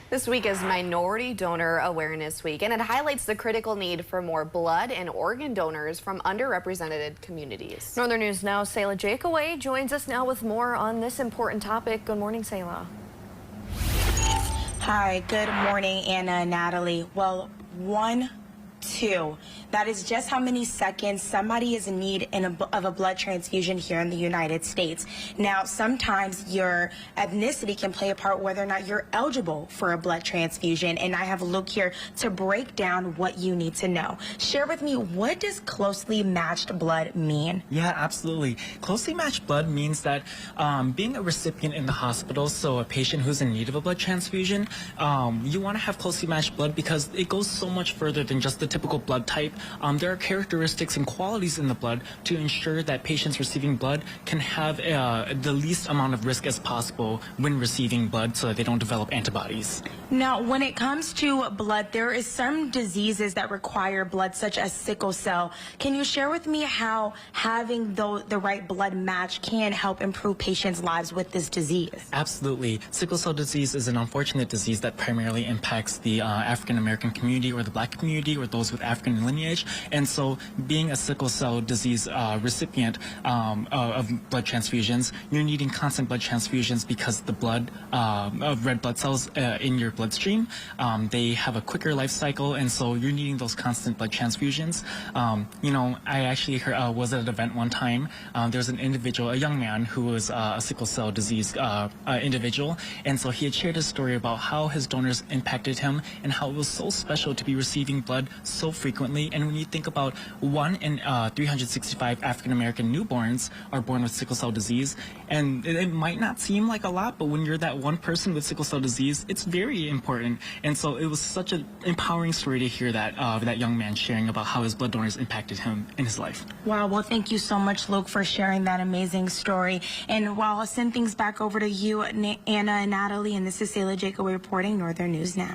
This week is Minority Donor Awareness Week, and it highlights the critical need for more blood and organ donors from underrepresented communities. Northern News Now, Selah Jacoway joins us now with more on this important topic. Good morning, Selah. Hi, good morning, Anna and Natalie. Well, 1, 2. That is just how many seconds somebody is in need of a blood transfusion here in the United States. Now, sometimes your ethnicity can play a part whether or not you're eligible for a blood transfusion, and I have Luke here to break down what you need to know. Share with me, what does closely matched blood mean? Yeah, absolutely. Closely matched blood means that being a recipient in the hospital, so a patient who's in need of a blood transfusion, you want to have closely matched blood because it goes so much further than just the typical blood type. There are characteristics and qualities in the blood to ensure that patients receiving blood can have the least amount of risk as possible when receiving blood so that they don't develop antibodies. Now, when it comes to blood, there is some diseases that require blood, such as sickle cell. Can you share with me how having the right blood match can help improve patients' lives with this disease? Absolutely. Sickle cell disease is an unfortunate disease that primarily impacts the African American community or the Black community or those with African lineage. And so being a sickle cell disease recipient of blood transfusions, you're needing constant blood transfusions because the blood of red blood cells in your bloodstream, they have a quicker life cycle, and so you're needing those constant blood transfusions. You know, I actually was at an event one time. There was an individual, a young man who was a sickle cell disease individual, and so he had shared a story about how his donors impacted him and how it was so special to be receiving blood so frequently. And when you think about 1 in 365 African American newborns are born with sickle cell disease, and it might not seem like a lot, but when you're that one person with sickle cell disease, it's very important. And so it was such an empowering story to hear that that young man sharing about how his blood donors impacted him in his life. Wow, well, thank you so much, Luke, for sharing that amazing story. And while I'll send things back over to you, Anna and Natalie, and this is Selah Jacoway reporting, Northern News Now.